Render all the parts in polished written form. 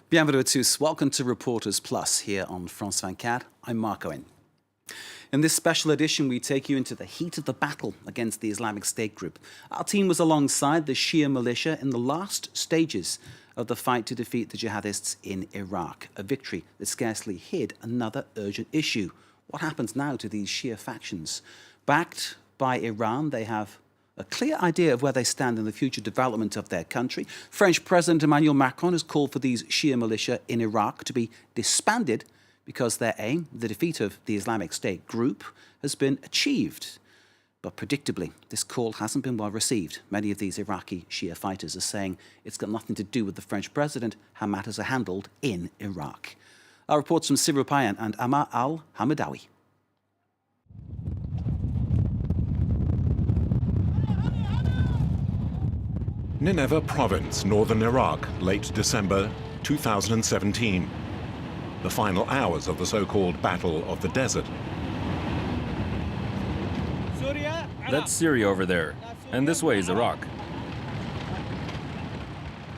Bienvenue à tous. Welcome to Reporters Plus here on France 24. I'm Mark Owen. In this special edition, we take you into the heat of the battle against the Islamic State group. Our team was alongside the Shia militia in the last stages of the fight to defeat the jihadists in Iraq, a victory that scarcely hid another urgent issue. What happens now to these Shia factions? Backed by Iran, they have a clear idea of where they stand in the future development of their country. French President Emmanuel Macron has called for these Shia militia in Iraq to be disbanded because their aim, the defeat of the Islamic State group, has been achieved. But predictably, this call hasn't been well received. Many of these Iraqi Shia fighters are saying it's got nothing to do with the French president, how matters are handled in Iraq. Our reports from Sirou Payan and Amar al-Hamadawi. Nineveh province, northern Iraq, late December 2017. The final hours of the so-called Battle of the Desert. That's Syria over there, and this way is Iraq.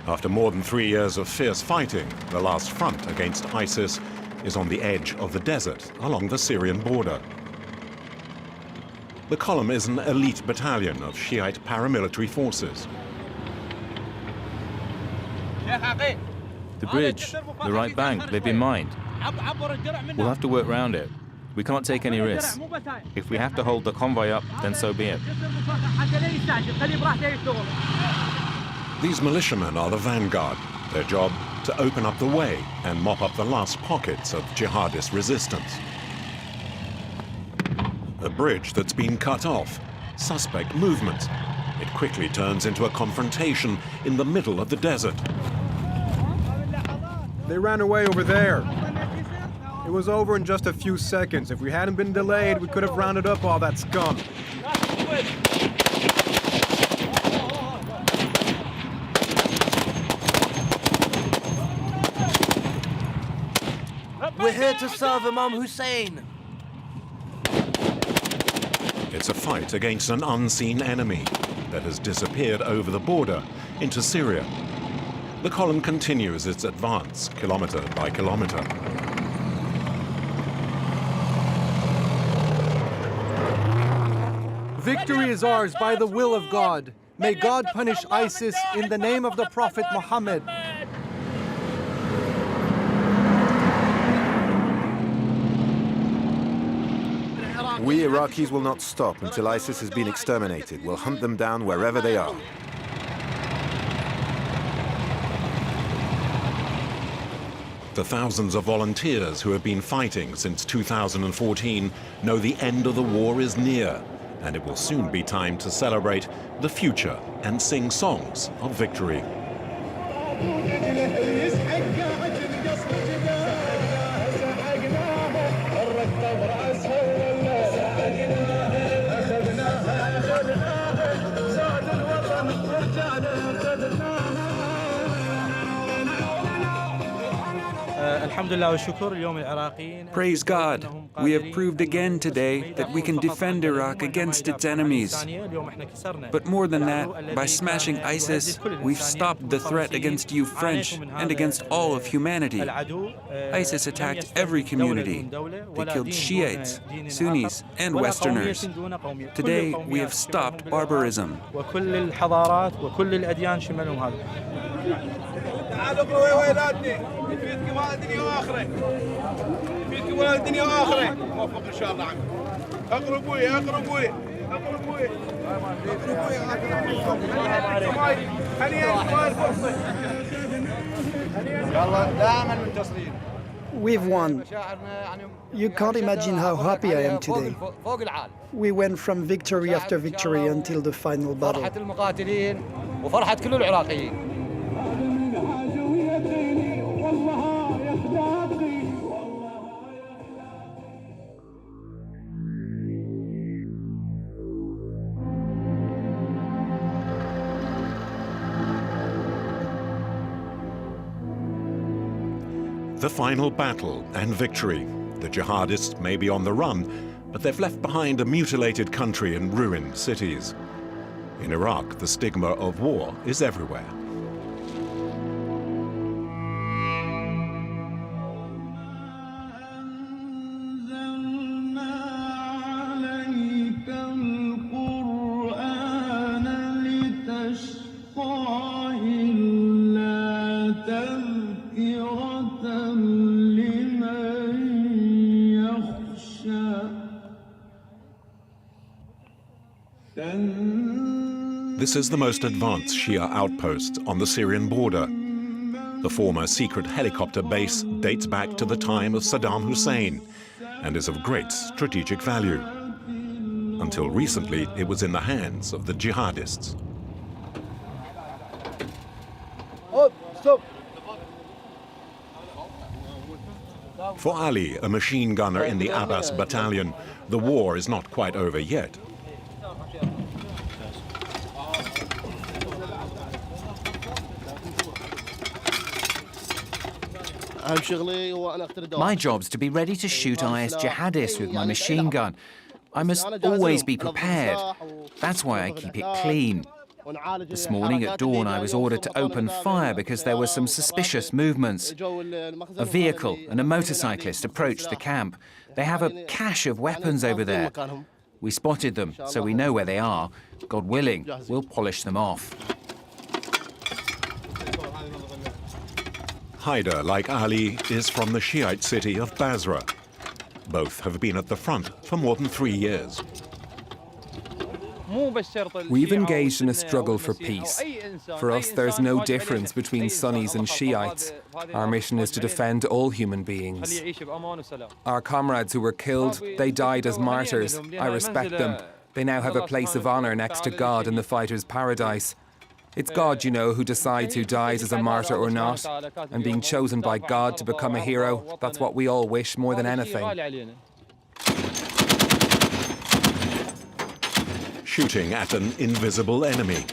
After more than 3 years of fierce fighting, the last front against ISIS is on the edge of the desert along the Syrian border. The column is an elite battalion of Shiite paramilitary forces. The bridge, the right bank, they've been mined. We'll have to work round it. We can't take any risks. If we have to hold the convoy up, then so be it. These militiamen are the vanguard. Their job, to open up the way and mop up the last pockets of jihadist resistance. A bridge that's been cut off. Suspect movement. It quickly turns into a confrontation in the middle of the desert. They ran away over there. It was over in just a few seconds. If we hadn't been delayed, we could have rounded up all that scum. We're here to serve Imam Hussein. It's a fight against an unseen enemy that has disappeared over the border into Syria. The column continues its advance, kilometre by kilometre. Victory is ours by the will of God. May God punish ISIS in the name of the Prophet Muhammad. We Iraqis will not stop until ISIS has been exterminated. We'll hunt them down wherever they are. The thousands of volunteers who have been fighting since 2014 know the end of the war is near, and it will soon be time to celebrate the future and sing songs of victory. Praise God. We have proved again today that we can defend Iraq against its enemies. But more than that, by smashing ISIS, we've stopped the threat against you French and against all of humanity. ISIS attacked every community. They killed Shiites, Sunnis, and Westerners. Today, we have stopped barbarism. We've won. You can't imagine how happy I am today. We went from victory after victory until the final battle. The final battle and victory. The jihadists may be on the run, but they've left behind a mutilated country and ruined cities. In Iraq, the stigma of war is everywhere. This is the most advanced Shia outpost on the Syrian border. The former secret helicopter base dates back to the time of Saddam Hussein and is of great strategic value. Until recently, it was in the hands of the jihadists. For Ali, a machine gunner in the Abbas battalion, the war is not quite over yet. My job's to be ready to shoot IS jihadists with my machine gun. I must always be prepared. That's why I keep it clean. This morning at dawn, I was ordered to open fire because there were some suspicious movements. A vehicle and a motorcyclist approached the camp. They have a cache of weapons over there. We spotted them, so we know where they are. God willing, we'll polish them off. HAIDER, like Ali, is from the Shiite city of Basra. Both have been at the front for more than 3 years. We've engaged in a struggle for peace. For us, there's no difference between Sunnis and Shiites. Our mission is to defend all human beings. Our comrades who were killed, they died as martyrs. I respect them. They now have a place of honor next to God in the fighter's paradise. It's God, you know, who decides who dies as a martyr or not. And being chosen by God to become a hero, that's what we all wish more than anything. Shooting at an invisible enemy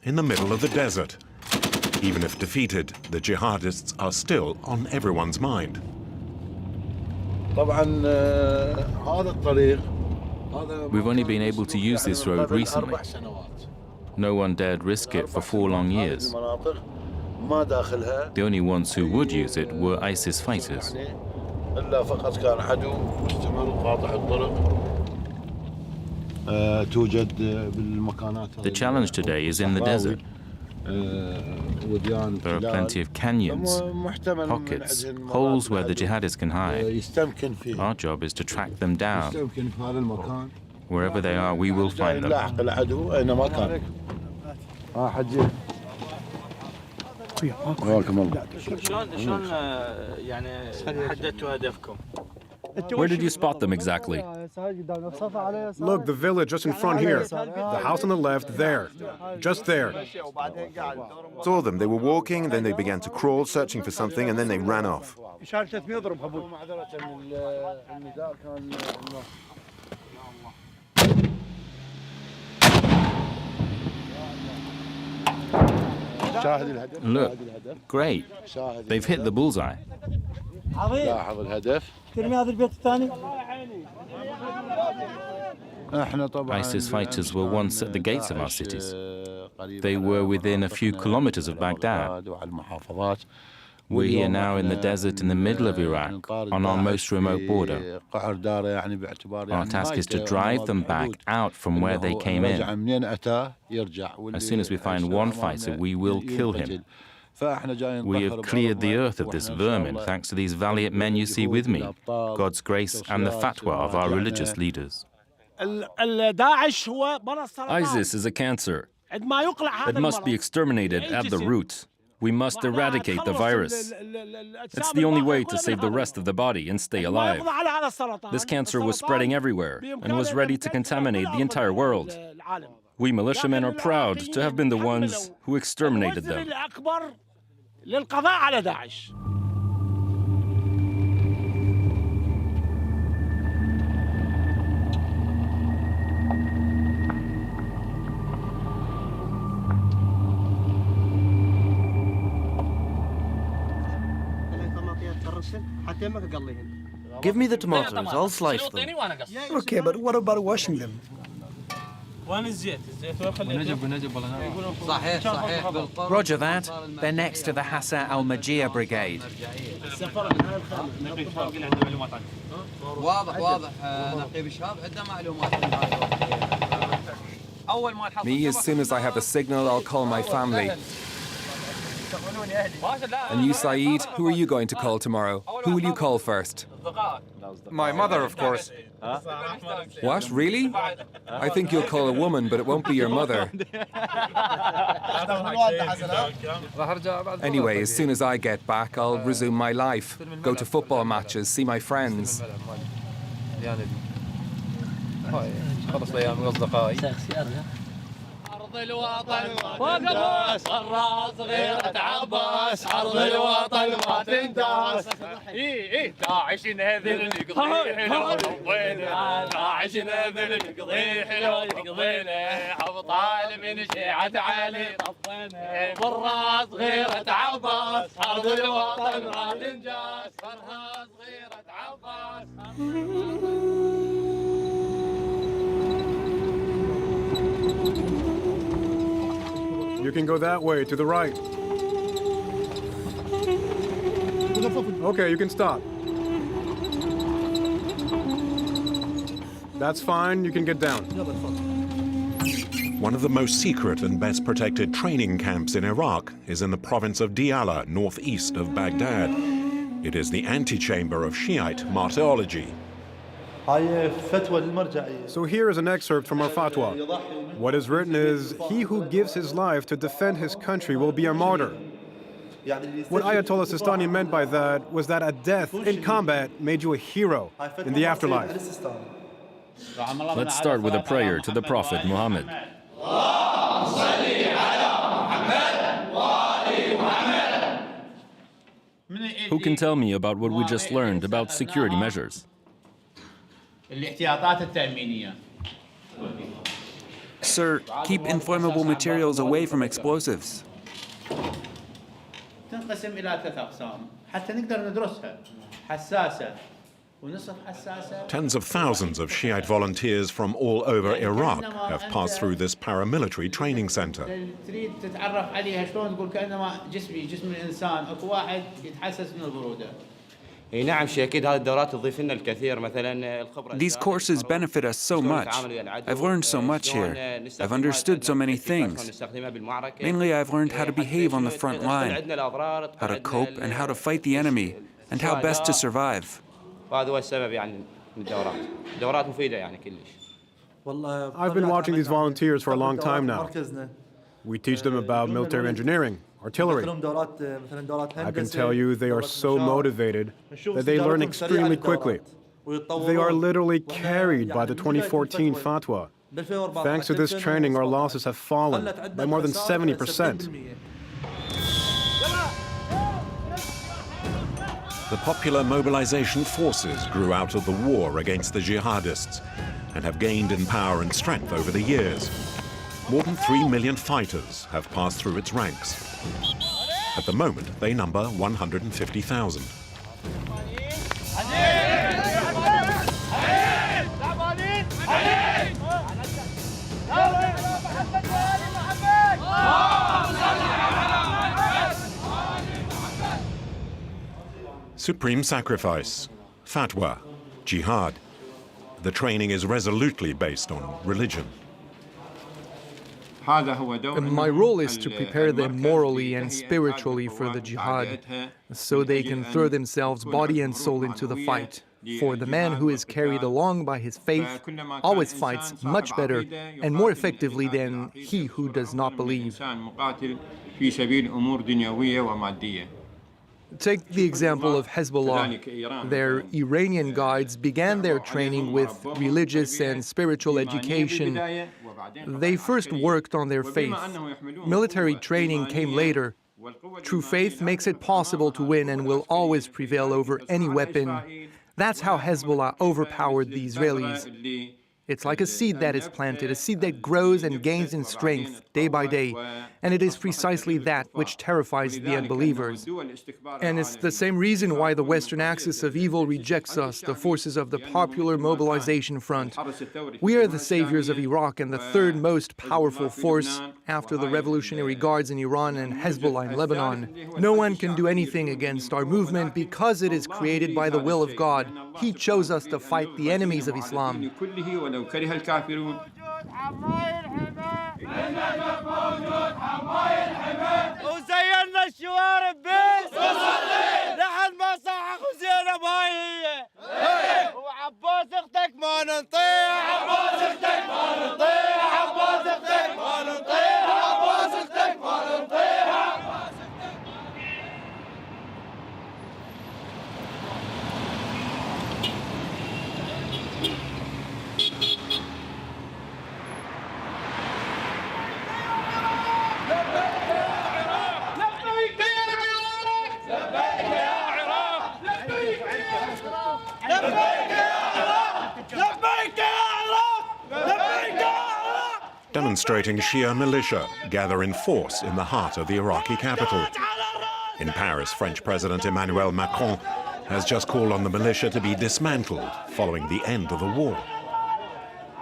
in the middle of the desert. Even if defeated, the jihadists are still on everyone's mind. We've only been able to use this road recently. No one dared risk it for 4 long years. The only ones who would use it were ISIS fighters. The challenge today is in the desert. There are plenty of canyons, pockets, holes where the jihadists can hide. Our job is to track them down. Wherever they are, we will find them. Where did you spot them exactly? Look, the village just in front here. The house on the left, there. Just there. Saw them. They were walking, then they began to crawl, searching for something, and then they ran off. Look, great. They've hit the bullseye. ISIS fighters were once at the gates of our cities. They were within a few kilometers of Baghdad. We're here now in the desert in the middle of Iraq, on our most remote border. Our task is to drive them back out from where they came in. As soon as we find one fighter, we will kill him. We have cleared the earth of this vermin thanks to these valiant men you see with me, God's grace and the fatwa of our religious leaders. ISIS is a cancer. It must be exterminated at the root. We must eradicate the virus. It's the only way to save the rest of the body and stay alive. This cancer was spreading everywhere and was ready to contaminate the entire world. We militiamen are proud to have been the ones who exterminated them. Give me the tomatoes, I'll slice them. Okay, but what about washing them? Roger that. They're next to the Hassan al-Majia brigade. Me, as soon as I have a signal, I'll call my family. And you, Saeed, who are you going to call tomorrow? Who will you call first? My mother, of course. What, really? I think you'll call a woman, but it won't be your mother. Anyway, as soon as I get back, I'll resume my life, go to football matches, see my friends. أرض الوطن ما تنداس الراس غيرة عباس أرض الوطن ما تنداس داعش نهذل نقضي حلو قضينا داعش نهذل نقضي حلو قضينا أبطال من شيعة علي طفينا بالراس غيرة عباس أرض الوطن ما تنداس بالراس غيرة عباس. You can go that way, to the right. Okay, you can stop. That's fine, you can get down. One of the most secret and best protected training camps in Iraq is in the province of Diyala, northeast of Baghdad. It is the antechamber of Shiite martyrology. So here is an excerpt from our fatwa. What is written is, he who gives his life to defend his country will be a martyr. What Ayatollah Sistani meant by that was that a death in combat made you a hero in the afterlife. Let's start with a prayer to the Prophet Muhammad. Who can tell me about what we just learned about security measures? Sir, keep inflammable materials away from explosives. تنقسم إلى 3 أقسام حتى نقدر ندرسها حساسة ونصف حساسة. Tens of thousands of Shiite volunteers from all over Iraq have passed through this paramilitary training center. تريد تتعرف عليها شلون تقول كأنما جسم الإنسان أكو واحد يتحسس من البرودة. These courses benefit us so much. I've learned so much here. I've understood so many things. Mainly, I've learned how to behave on the front line, how to cope and how to fight the enemy, and how best to survive. I've been watching these volunteers for a long time now. We teach them about military engineering, artillery. I can tell you they are so motivated that they learn extremely quickly. They are literally carried by the 2014 fatwa. Thanks to this training, our losses have fallen by more than 70%. The Popular Mobilisation forces grew out of the war against the jihadists and have gained in power and strength over the years. More than 3 million fighters have passed through its ranks. At the moment, they number 150,000. Supreme sacrifice, fatwa, jihad. The training is resolutely based on religion. My role is to prepare them morally and spiritually for the jihad, so they can throw themselves body and soul into the fight. For the man who is carried along by his faith always fights much better and more effectively than he who does not believe. Take the example of Hezbollah. Their Iranian guides began their training with religious and spiritual education. They first worked on their faith. Military training came later. True faith makes it possible to win and will always prevail over any weapon. That's how Hezbollah overpowered the Israelis. It's like a seed that is planted, a seed that grows and gains in strength day by day. And it is precisely that which terrifies the unbelievers. And it's the same reason why the Western axis of evil rejects us, the forces of the Popular Mobilization Front. We are the saviors of Iraq and the third most powerful force after the Revolutionary Guards in Iran and Hezbollah in Lebanon. No one can do anything against our movement because it is created by the will of God. He chose us to fight the enemies of Islam. كره الكافرون وزينا Demonstrating Shia militia gather in force in the heart of the Iraqi capital. In Paris, French President Emmanuel Macron has just called on the militia to be dismantled following the end of the war.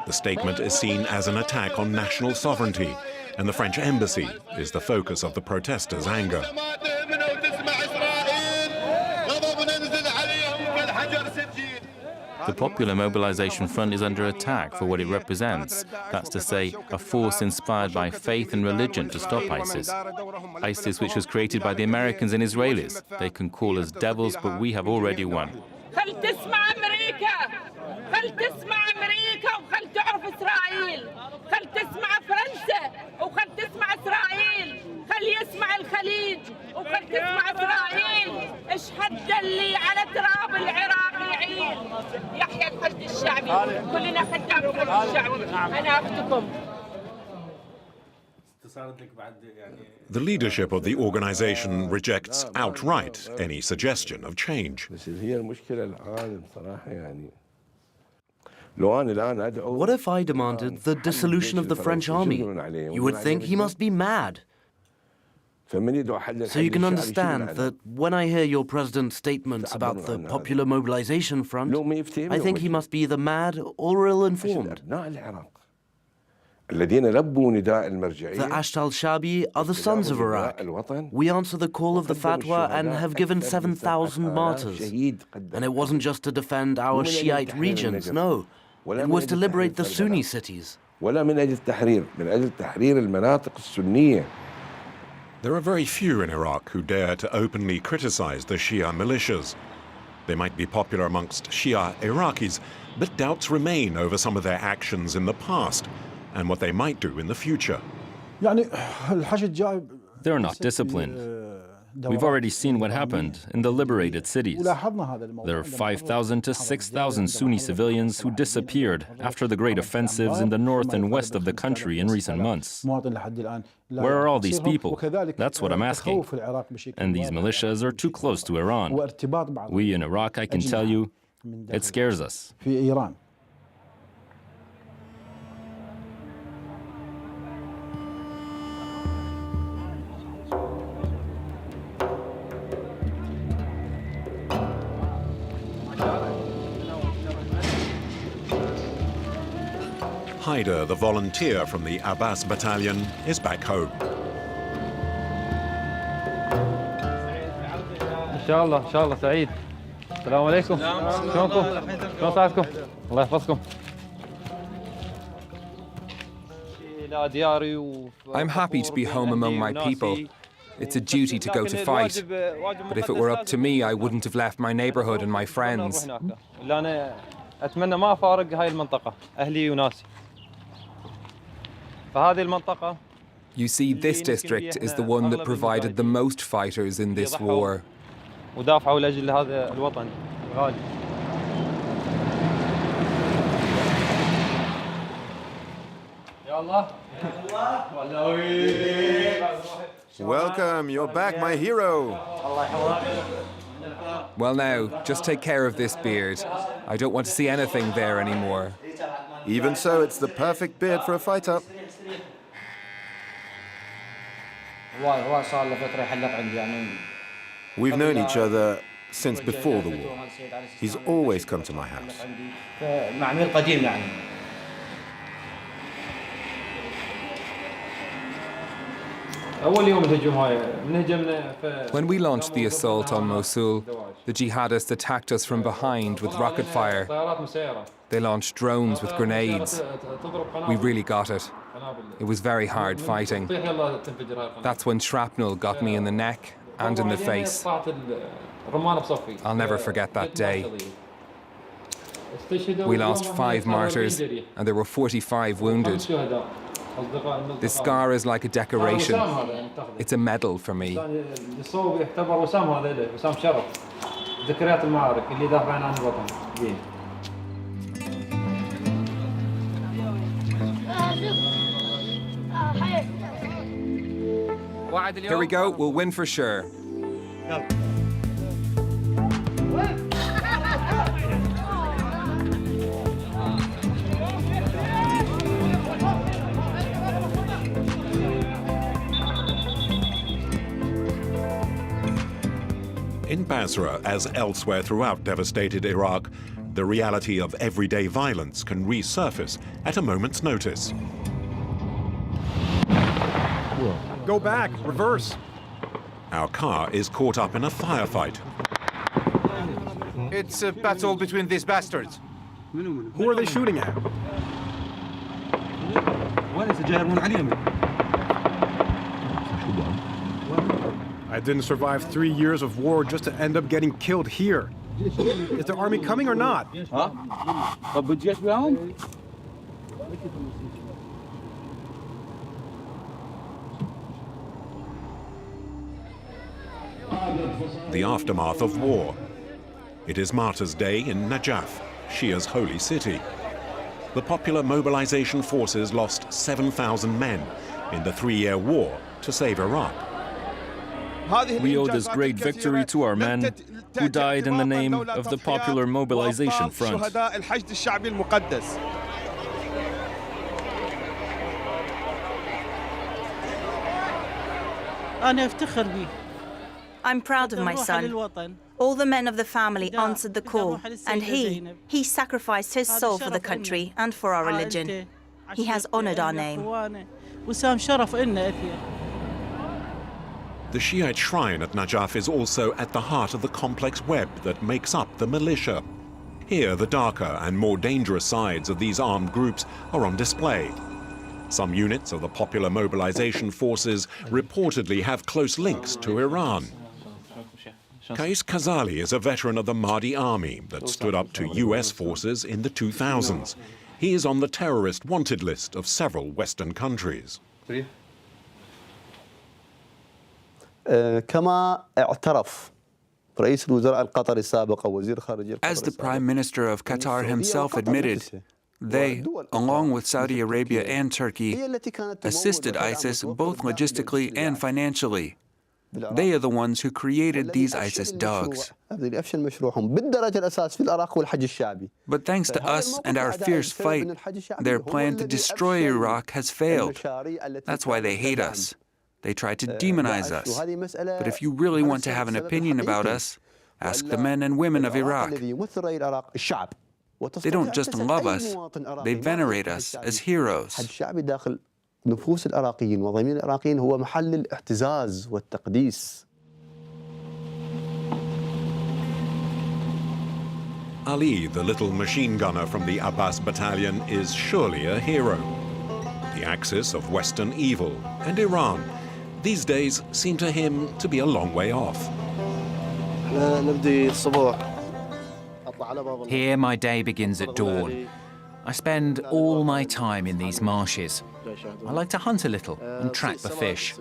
The statement is seen as an attack on national sovereignty, and the French embassy is the focus of the protesters' anger. The Popular Mobilisation Front is under attack for what it represents. That's to say, a force inspired by faith and religion to stop ISIS. ISIS, which was created by the Americans and Israelis. They can call us devils, but we have already won. The leadership of the organization rejects outright any suggestion of change. What if I demanded the dissolution of the French army? You would think he must be mad. So you can understand that when I hear your president's statements about the Popular Mobilisation Front, I think he must be either mad or ill-informed. The Ashd al-Shabi are the sons of Iraq. We answer the call of the fatwa and have given 7,000 martyrs. And it wasn't just to defend our Shiite regions, no. It was to liberate the Sunni cities. There are very few in Iraq who dare to openly criticize the Shia militias. They might be popular amongst Shia Iraqis, but doubts remain over some of their actions in the past and what they might do in the future. They're not disciplined. We've already seen what happened in the liberated cities. There are 5,000 to 6,000 Sunni civilians who disappeared after the great offensives in the north and west of the country in recent months. Where are all these people? That's what I'm asking. And these militias are too close to Iran. We in Iraq, I can tell you, it scares us. HAIDER, the volunteer from the Abbas battalion, is back home. inshallah سعيد. السلام عليكم. شلونكم؟ شلون صحتكم؟ الله يحفظكم. I'm happy to be home among my people. It's a duty to go to fight. But if it were up to me, I wouldn't have left my neighborhood and my friends. أتمنى ما أفارق هاي المنطقة أهلي وناسي. فهذه المنطقة. You see, this district is the one that provided the most fighters in this war. ودافعوا لأجل هذا الوطن الغالي. يا الله. Welcome, you're back, my hero. Well now, just take care of this beard. I don't want to see anything there anymore. Even so, it's the perfect beard for a fighter. We've known each other since before the war. He's always come to my house. When we launched the assault on Mosul, the jihadists attacked us from behind with rocket fire. They launched drones with grenades. We really got it. It was very hard fighting. That's when shrapnel got me in the neck and in the face. I'll never forget that day. We lost 5 martyrs and there were 45 wounded. This scar is like a decoration. It's a medal for me. Here we go, we'll win for sure. In Basra, as elsewhere throughout devastated Iraq, the reality of everyday violence can resurface at a moment's notice. Go back, reverse. Our car is caught up in a firefight. It's a battle between these bastards. Who are they shooting at? I didn't survive 3 years of war just to end up getting killed here. Is the army coming or not? The aftermath of war. It is Martyrs' Day in Najaf, Shia's holy city. The Popular Mobilisation forces lost 7,000 men in the 3-year war to save Iraq. We owe this great victory to our men who died in the name of the Popular Mobilisation Front. I'm proud of my son. All the men of the family answered the call, and he sacrificed his soul for the country and for our religion. He has honored our name. The Shiite shrine at Najaf is also at the heart of the complex web that makes up the militia. Here, the darker and more dangerous sides of these armed groups are on display. Some units of the Popular Mobilisation forces reportedly have close links to Iran. Kais Khazali is a veteran of the Mahdi army that stood up to US forces in the 2000s. He is on the terrorist wanted list of several Western countries. As the Prime Minister of Qatar himself admitted, they, along with Saudi Arabia and Turkey, assisted ISIS both logistically and financially. They are the ones who created these ISIS dogs. But thanks to us and our fierce fight, their plan to destroy Iraq has failed. That's why they hate us. They try to demonize us. But if you really want to have an opinion about us, ask the men and women of Iraq. They don't just love us, they venerate us as heroes. نفوس العراقيين وضمير العراقيين هو محل الاعتزاز والتقديس. Ali, the little machine gunner from the Abbas battalion, is surely a hero. The axis of Western evil and Iran these days seem to him to be a long way off. Here my day begins at dawn. I spend all my time in these marshes. I like to hunt a little and track the fish.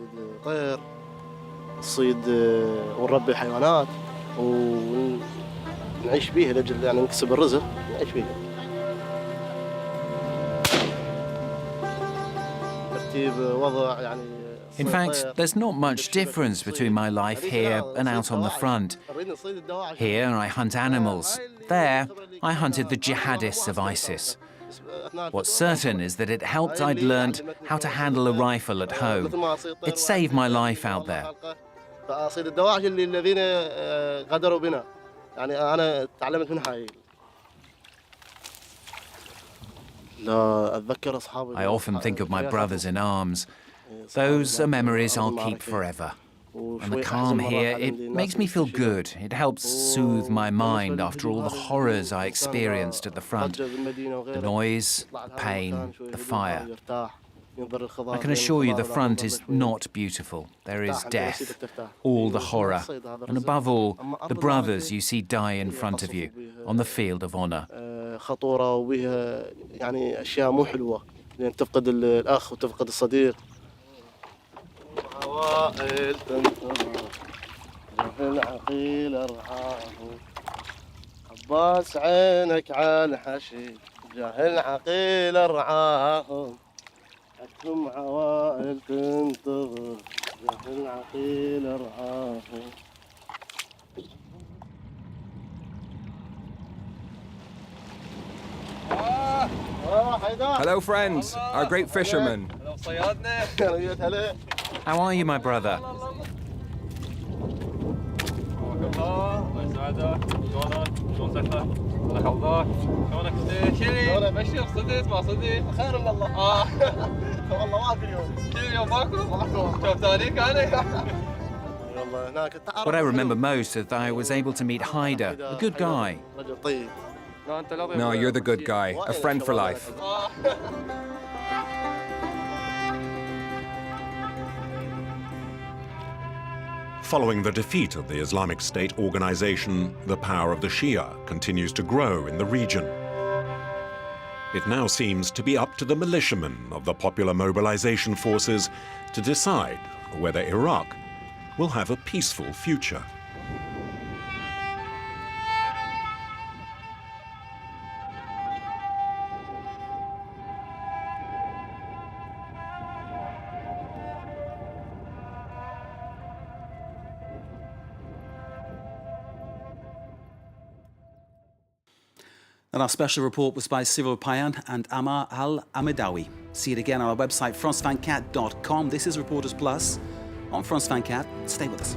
In fact, there's not much difference between my life here and out on the front. Here I hunt animals. There I hunted the jihadists of ISIS. What's certain is that it helped I'd learned how to handle a rifle at home. It saved my life out there. I often think of my brothers in arms. Those are memories I'll keep forever. And the calm here, it makes me feel good. It helps soothe my mind after all the horrors I experienced at the front. The noise, the pain, the fire. I can assure you the front is not beautiful. There is death, all the horror, and above all, the brothers you see die in front of you on the field of honor. عوائل تنتظر العقيل ارعاه عباس عينك على الحشي جاهل عقيل ارعاه حكم عوائل تنتظر جاهل عقيل ارعاه. Hello, friends, our great fishermen. How are you, my brother? What I remember most is that I was able to meet HAIDER, a good guy. No, you're the good guy, a friend for life. Following the defeat of the Islamic State organization, the power of the Shia continues to grow in the region. It now seems to be up to the militiamen of the Popular Mobilisation forces to decide whether Iraq will have a peaceful future. And our special report was by Cyril Payan and Amar Al-Amidawi. See it again on our website, france24.com. This is Reporters Plus on France 24. Stay with us.